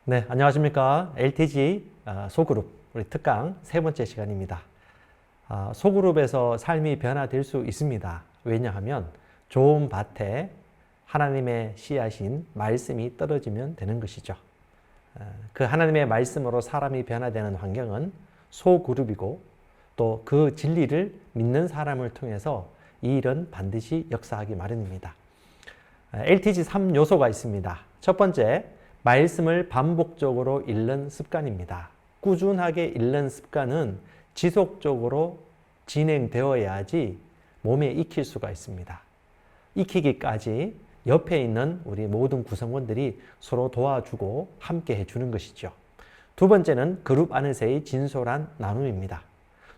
네, 안녕하십니까. LTG 소그룹 우리 특강 세 번째 시간입니다. 소그룹에서 삶이 변화될 수 있습니다. 왜냐하면 좋은 밭에 하나님의 씨앗인 말씀이 떨어지면 되는 것이죠. 그 하나님의 말씀으로 사람이 변화되는 환경은 소그룹이고 또 그 진리를 믿는 사람을 통해서 이 일은 반드시 역사하기 마련입니다. LTG 3요소가 있습니다. 첫 번째, 말씀을 반복적으로 읽는 습관입니다. 꾸준하게 읽는 습관은 지속적으로 진행되어야지 몸에 익힐 수가 있습니다. 익히기까지 옆에 있는 우리 모든 구성원들이 서로 도와주고 함께 해주는 것이죠. 두 번째는 그룹 안에서의 진솔한 나눔입니다.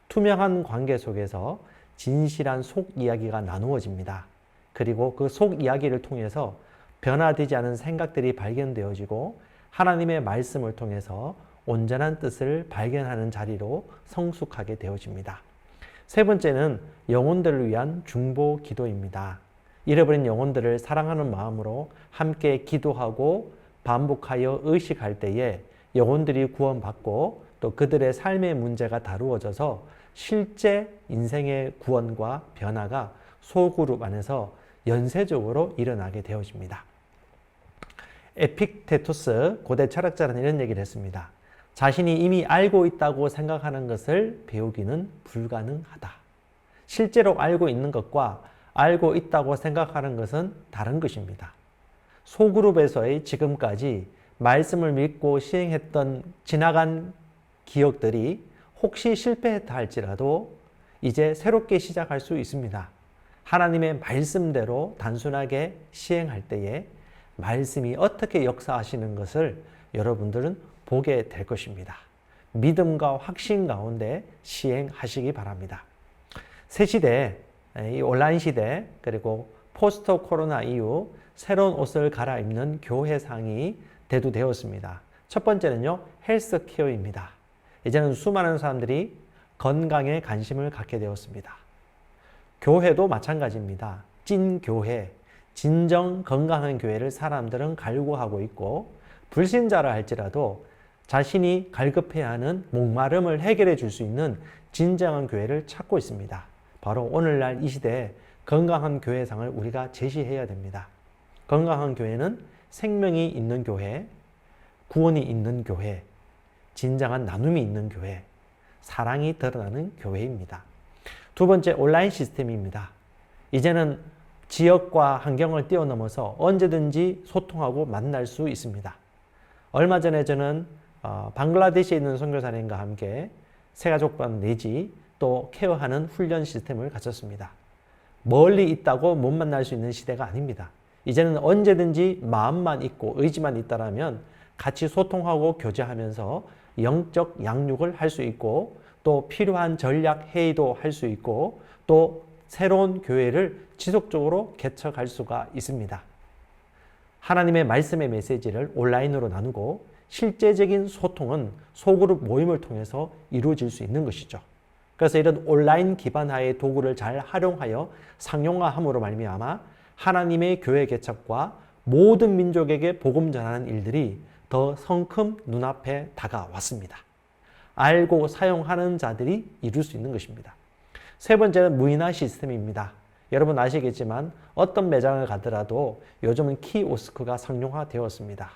투명한 관계 속에서 진실한 속 이야기가 나누어집니다. 그리고 그 속 이야기를 통해서 변화되지 않은 생각들이 발견되어지고 하나님의 말씀을 통해서 온전한 뜻을 발견하는 자리로 성숙하게 되어집니다. 세 번째는 영혼들을 위한 중보 기도입니다. 잃어버린 영혼들을 사랑하는 마음으로 함께 기도하고 반복하여 의식할 때에 영혼들이 구원받고 또 그들의 삶의 문제가 다루어져서 실제 인생의 구원과 변화가 소그룹 안에서 연쇄적으로 일어나게 되어집니다. 에픽테토스 고대 철학자는 이런 얘기를 했습니다. 자신이 이미 알고 있다고 생각하는 것을 배우기는 불가능하다. 실제로 알고 있는 것과 알고 있다고 생각하는 것은 다른 것입니다. 소그룹에서의 지금까지 말씀을 믿고 시행했던 지나간 기억들이 혹시 실패했다 할지라도 이제 새롭게 시작할 수 있습니다. 하나님의 말씀대로 단순하게 시행할 때에 말씀이 어떻게 역사하시는 것을 여러분들은 보게 될 것입니다. 믿음과 확신 가운데 시행하시기 바랍니다. 새 시대, 이 온라인 시대, 그리고 포스트 코로나 이후 새로운 옷을 갈아입는 교회상이 대두되었습니다. 첫 번째는요, 헬스케어입니다. 이제는 수많은 사람들이 건강에 관심을 갖게 되었습니다. 교회도 마찬가지입니다. 찐교회, 진정 건강한 교회를 사람들은 갈구하고 있고 불신자라 할지라도 자신이 갈급해야 하는 목마름을 해결해 줄 수 있는 진정한 교회를 찾고 있습니다. 바로 오늘날 이 시대에 건강한 교회상을 우리가 제시해야 됩니다. 건강한 교회는 생명이 있는 교회, 구원이 있는 교회, 진정한 나눔이 있는 교회, 사랑이 드러나는 교회입니다. 두 번째, 온라인 시스템입니다. 이제는 지역과 환경을 뛰어넘어서 언제든지 소통하고 만날 수 있습니다. 얼마 전에 저는 방글라데시에 있는 선교사님과 함께 새가족반 내지 또 케어하는 훈련 시스템을 갖췄습니다. 멀리 있다고 못 만날 수 있는 시대가 아닙니다. 이제는 언제든지 마음만 있고 의지만 있다라면 같이 소통하고 교제하면서 영적 양육을 할 수 있고 또 필요한 전략 회의도 할 수 있고 또 새로운 교회를 지속적으로 개척할 수가 있습니다. 하나님의 말씀의 메시지를 온라인으로 나누고 실제적인 소통은 소그룹 모임을 통해서 이루어질 수 있는 것이죠. 그래서 이런 온라인 기반하의 도구를 잘 활용하여 상용화함으로 말미암아 하나님의 교회 개척과 모든 민족에게 복음 전하는 일들이 더 성큼 눈앞에 다가왔습니다. 알고 사용하는 자들이 이룰 수 있는 것입니다. 세 번째는 무인화 시스템입니다. 여러분 아시겠지만 어떤 매장을 가더라도 요즘은 키오스크가 상용화되었습니다.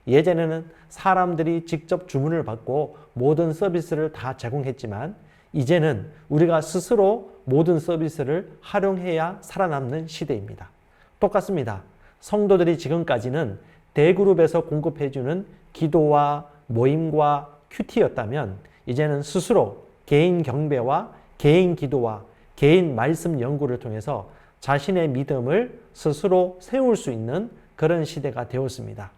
예전에는 사람들이 직접 주문을 받고 모든 서비스를 다 제공했지만 이제는 우리가 스스로 모든 서비스를 활용해야 살아남는 시대입니다. 똑같습니다. 성도들이 지금까지는 대그룹에서 공급해주는 기도와 모임과 큐티였다면 이제는 스스로 개인 경배와 개인 기도와 개인 말씀 연구를 통해서 자신의 믿음을 스스로 세울 수 있는 그런 시대가 되었습니다.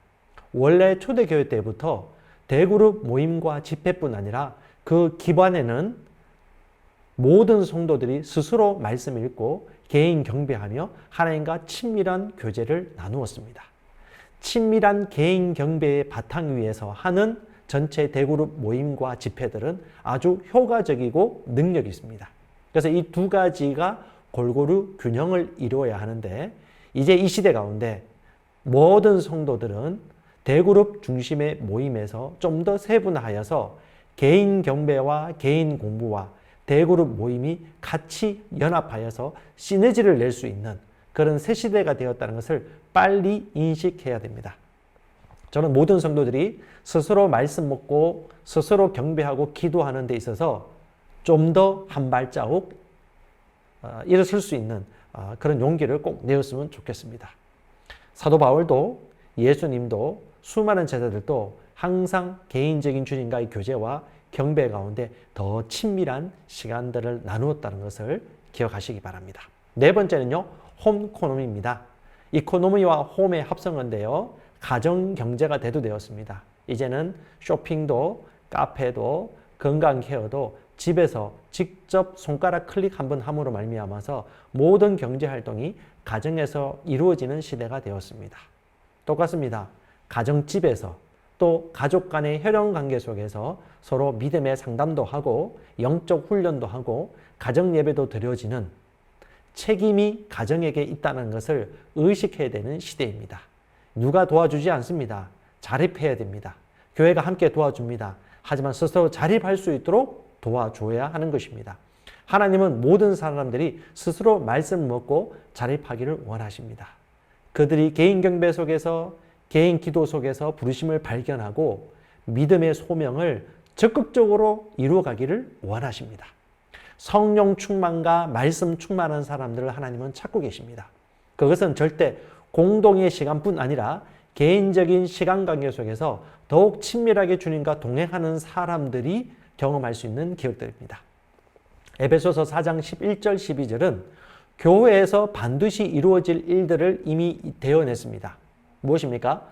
원래 초대교회 때부터 대그룹 모임과 집회뿐 아니라 그 기반에는 모든 성도들이 스스로 말씀 읽고 개인 경배하며 하나님과 친밀한 교제를 나누었습니다. 친밀한 개인 경배의 바탕 위에서 하는 전체 대그룹 모임과 집회들은 아주 효과적이고 능력이 있습니다. 그래서 이 두 가지가 골고루 균형을 이루어야 하는데 이제 이 시대 가운데 모든 성도들은 대그룹 중심의 모임에서 좀 더 세분화하여서 개인 경배와 개인 공부와 대그룹 모임이 같이 연합하여서 시너지를 낼 수 있는 그런 새 시대가 되었다는 것을 빨리 인식해야 됩니다. 저는 모든 성도들이 스스로 말씀 먹고 스스로 경배하고 기도하는 데 있어서 좀 더 한 발자국 일어설 수 있는 그런 용기를 꼭 내었으면 좋겠습니다. 사도 바울도 예수님도 수많은 제자들도 항상 개인적인 주님과의 교제와 경배 가운데 더 친밀한 시간들을 나누었다는 것을 기억하시기 바랍니다. 네 번째는요, 홈코노미입니다. 이코노미와 홈의 합성어인데요, 가정 경제가 대두되었습니다. 이제는 쇼핑도, 카페도, 건강 케어도 집에서 직접 손가락 클릭 한번 함으로 말미암아서 모든 경제 활동이 가정에서 이루어지는 시대가 되었습니다. 똑같습니다. 가정집에서 또 가족 간의 혈연 관계 속에서 서로 믿음의 상담도 하고 영적 훈련도 하고 가정 예배도 드려지는 책임이 가정에게 있다는 것을 의식해야 되는 시대입니다. 누가 도와주지 않습니다. 자립해야 됩니다. 교회가 함께 도와줍니다. 하지만 스스로 자립할 수 있도록 도와줘야 하는 것입니다. 하나님은 모든 사람들이 스스로 말씀을 먹고 자립하기를 원하십니다. 그들이 개인 경배 속에서 개인 기도 속에서 부르심을 발견하고 믿음의 소명을 적극적으로 이루어가기를 원하십니다. 성령 충만과 말씀 충만한 사람들을 하나님은 찾고 계십니다. 그것은 절대 공동의 시간뿐 아니라 개인적인 시간 관계 속에서 더욱 친밀하게 주님과 동행하는 사람들이 경험할 수 있는 기억들입니다. 에베소서 4장 11절 12절은 교회에서 반드시 이루어질 일들을 이미 대언했습니다. 무엇입니까?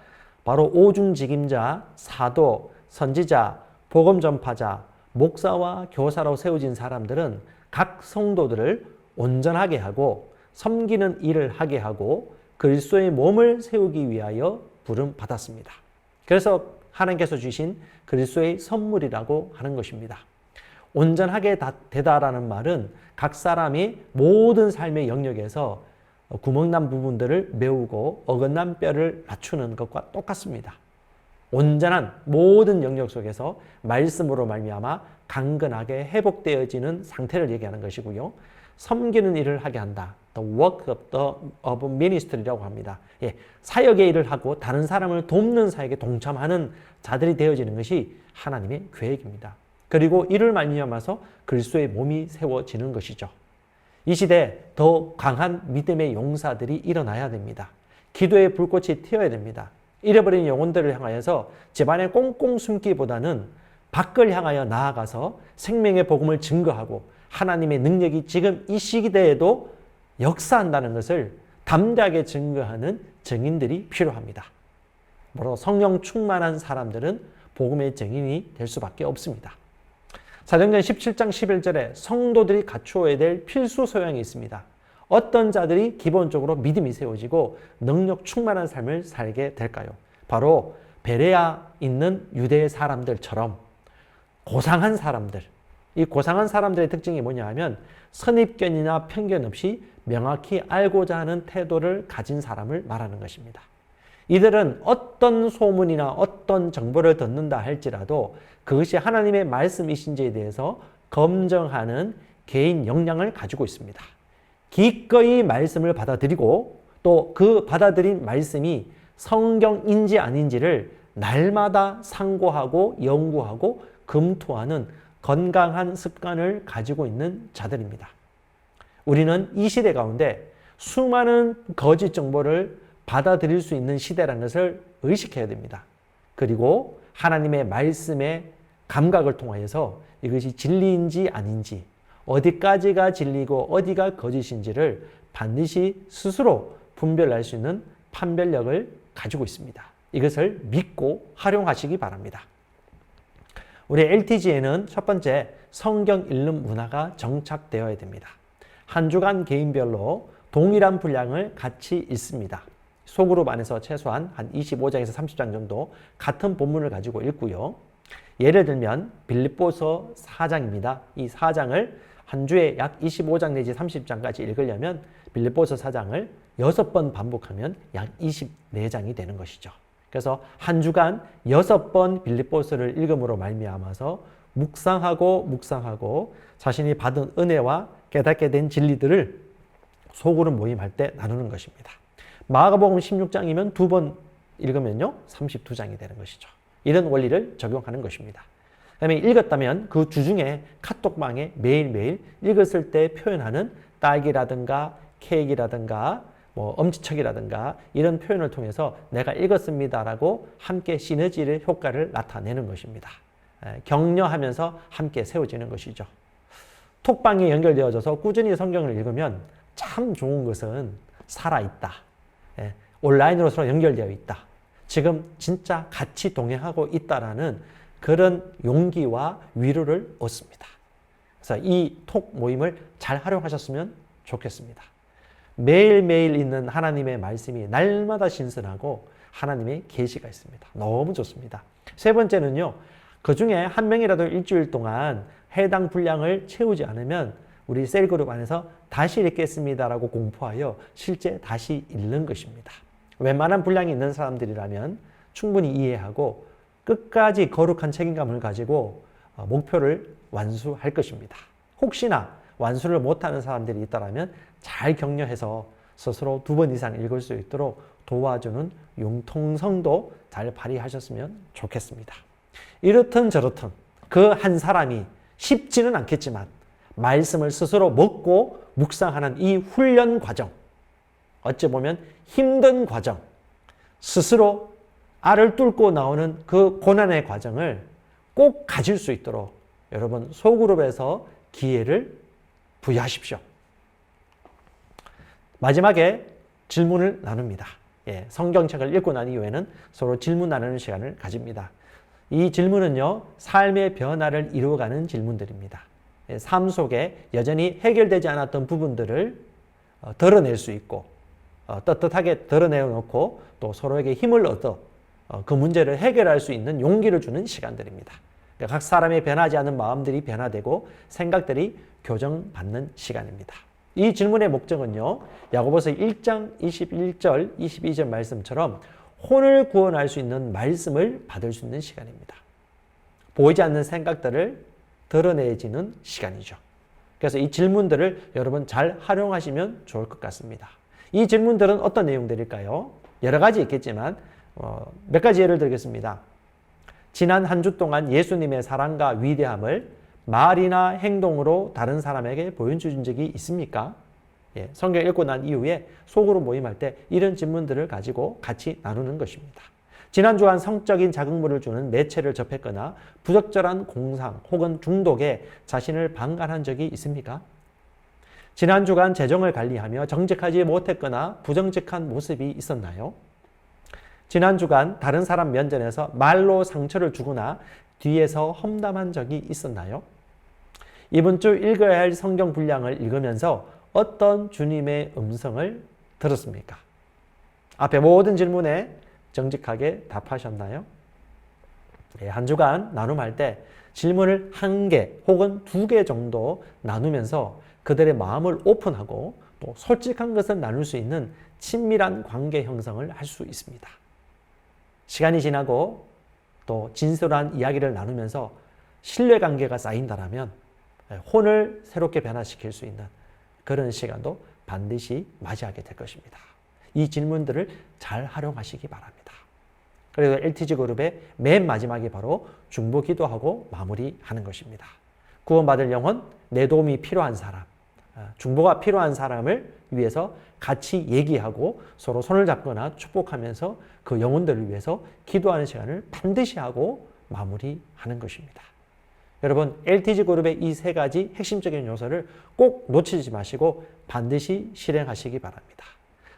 바로 오중직임자, 사도, 선지자, 복음 전파자, 목사와 교사로 세워진 사람들은 각 성도들을 온전하게 하고 섬기는 일을 하게 하고 그리스도의 몸을 세우기 위하여 부름받았습니다. 그래서 하나님께서 주신 그리스도의 선물이라고 하는 것입니다. 온전하게 되다라는 말은 각 사람이 모든 삶의 영역에서 구멍난 부분들을 메우고 어긋난 뼈를 맞추는 것과 똑같습니다. 온전한 모든 영역 속에서 말씀으로 말미암아 강건하게 회복되어지는 상태를 얘기하는 것이고요. 섬기는 일을 하게 한다. The work of ministry라고 합니다. 사역의 일을 하고 다른 사람을 돕는 사역에 동참하는 자들이 되어지는 것이 하나님의 계획입니다. 그리고 이를 말미암아서 그리스도의 몸이 세워지는 것이죠. 이 시대에 더 강한 믿음의 용사들이 일어나야 됩니다. 기도의 불꽃이 튀어야 됩니다. 잃어버린 영혼들을 향하여서 집안에 꽁꽁 숨기보다는 밖을 향하여 나아가서 생명의 복음을 증거하고 하나님의 능력이 지금 이 시대에도 역사한다는 것을 담대하게 증거하는 증인들이 필요합니다. 바로 성령 충만한 사람들은 복음의 증인이 될 수밖에 없습니다. 사도행전 17장 11절에 성도들이 갖추어야 될 필수 소양이 있습니다. 어떤 자들이 기본적으로 믿음이 세워지고 능력 충만한 삶을 살게 될까요? 바로 베레아 있는 유대 사람들처럼 고상한 사람들, 이 고상한 사람들의 특징이 뭐냐 하면 선입견이나 편견 없이 명확히 알고자 하는 태도를 가진 사람을 말하는 것입니다. 이들은 어떤 소문이나 어떤 정보를 듣는다 할지라도 그것이 하나님의 말씀이신지에 대해서 검증하는 개인 역량을 가지고 있습니다. 기꺼이 말씀을 받아들이고 또 그 받아들인 말씀이 성경인지 아닌지를 날마다 상고하고 연구하고 검토하는 건강한 습관을 가지고 있는 자들입니다. 우리는 이 시대 가운데 수많은 거짓 정보를 받아들일 수 있는 시대라는 것을 의식해야 됩니다. 그리고 하나님의 말씀의 감각을 통하여서 이것이 진리인지 아닌지, 어디까지가 진리고 어디가 거짓인지를 반드시 스스로 분별할 수 있는 판별력을 가지고 있습니다. 이것을 믿고 활용하시기 바랍니다. 우리 LTG에는 첫 번째 성경 읽는 문화가 정착되어야 됩니다. 한 주간 개인별로 동일한 분량을 같이 읽습니다. 소그룹 안에서 최소한 한 25장에서 30장 정도 같은 본문을 가지고 읽고요. 예를 들면 빌립보서 4장입니다. 이 4장을 한 주에 약 25장 내지 30장까지 읽으려면 빌립보서 4장을 6번 반복하면 약 24장이 되는 것이죠. 그래서 한 주간 6번 빌립보서를 읽음으로 말미암아서 묵상하고 자신이 받은 은혜와 깨닫게 된 진리들을 소그룹 모임할 때 나누는 것입니다. 마가복음 16장이면 2번 읽으면요 32장이 되는 것이죠. 이런 원리를 적용하는 것입니다. 그다음에 읽었다면 그 주중에 카톡방에 매일매일 읽었을 때 표현하는 딸기라든가 케이크라든가 엄지척이라든가 이런 표현을 통해서 내가 읽었습니다라고 함께 시너지의 효과를 나타내는 것입니다. 격려하면서 함께 세워지는 것이죠. 톡방에 연결되어져서 꾸준히 성경을 읽으면 참 좋은 것은 살아있다. 온라인으로 서로 연결되어 있다. 지금 진짜 같이 동행하고 있다라는 그런 용기와 위로를 얻습니다. 그래서 이 톡 모임을 잘 활용하셨으면 좋겠습니다. 매일매일 있는 하나님의 말씀이 날마다 신선하고 하나님의 계시가 있습니다. 너무 좋습니다. 세 번째는요. 그중에 한 명이라도 일주일 동안 해당 분량을 채우지 않으면 우리 셀그룹 안에서 다시 읽겠습니다라고 공포하여 실제 다시 읽는 것입니다. 웬만한 분량이 있는 사람들이라면 충분히 이해하고 끝까지 거룩한 책임감을 가지고 목표를 완수할 것입니다. 혹시나 완수를 못하는 사람들이 있다면 잘 격려해서 스스로 2번 이상 읽을 수 있도록 도와주는 융통성도 잘 발휘하셨으면 좋겠습니다. 이렇든 저렇든 그 한 사람이 쉽지는 않겠지만 말씀을 스스로 먹고 묵상하는 이 훈련 과정, 어찌 보면 힘든 과정, 스스로 알을 뚫고 나오는 그 고난의 과정을 꼭 가질 수 있도록 여러분 소그룹에서 기회를 부여하십시오. 마지막에 질문을 나눕니다. 성경책을 읽고 난 이후에는 서로 질문 나누는 시간을 가집니다. 이 질문은요, 삶의 변화를 이루어가는 질문들입니다. 삶 속에 여전히 해결되지 않았던 부분들을 드러낼 수 있고 떳떳하게 드러내놓고 또 서로에게 힘을 얻어 그 문제를 해결할 수 있는 용기를 주는 시간들입니다. 각 사람의 변하지 않은 마음들이 변화되고 생각들이 교정받는 시간입니다. 이 질문의 목적은요, 야고보서 1장 21절, 22절 말씀처럼 혼을 구원할 수 있는 말씀을 받을 수 있는 시간입니다. 보이지 않는 생각들을 드러내지는 시간이죠. 그래서 이 질문들을 여러분 잘 활용하시면 좋을 것 같습니다. 이 질문들은 어떤 내용들일까요? 여러 가지 있겠지만 몇 가지 예를 들겠습니다. 지난 한 주 동안 예수님의 사랑과 위대함을 말이나 행동으로 다른 사람에게 보여준 적이 있습니까? 성경 읽고 난 이후에 속으로 모임할 때 이런 질문들을 가지고 같이 나누는 것입니다. 지난 주간 성적인 자극물을 주는 매체를 접했거나 부적절한 공상 혹은 중독에 자신을 방관한 적이 있습니까? 지난 주간 재정을 관리하며 정직하지 못했거나 부정직한 모습이 있었나요? 지난 주간 다른 사람 면전에서 말로 상처를 주거나 뒤에서 험담한 적이 있었나요? 이번 주 읽어야 할 성경 분량을 읽으면서 어떤 주님의 음성을 들었습니까? 앞에 모든 질문에 정직하게 답하셨나요? 한 주간 나눔할 때 질문을 1개 혹은 2개 정도 나누면서 그들의 마음을 오픈하고 또 솔직한 것을 나눌 수 있는 친밀한 관계 형성을 할 수 있습니다. 시간이 지나고 또 진솔한 이야기를 나누면서 신뢰관계가 쌓인다면 혼을 새롭게 변화시킬 수 있는 그런 시간도 반드시 맞이하게 될 것입니다. 이 질문들을 잘 활용하시기 바랍니다. 그리고 LTG 그룹의 맨 마지막이 바로 중보 기도하고 마무리하는 것입니다. 구원받을 영혼, 내 도움이 필요한 사람, 중보가 필요한 사람을 위해서 같이 얘기하고 서로 손을 잡거나 축복하면서 그 영혼들을 위해서 기도하는 시간을 반드시 하고 마무리하는 것입니다. 여러분, LTG 그룹의 이 3가지 핵심적인 요소를 꼭 놓치지 마시고 반드시 실행하시기 바랍니다.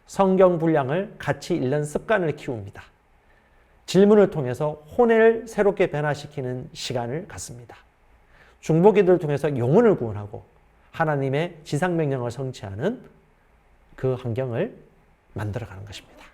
성경 분량을 같이 읽는 습관을 키웁니다. 질문을 통해서 혼을 새롭게 변화시키는 시간을 갖습니다. 중보기도를 통해서 영혼을 구원하고 하나님의 지상명령을 성취하는 그 환경을 만들어가는 것입니다.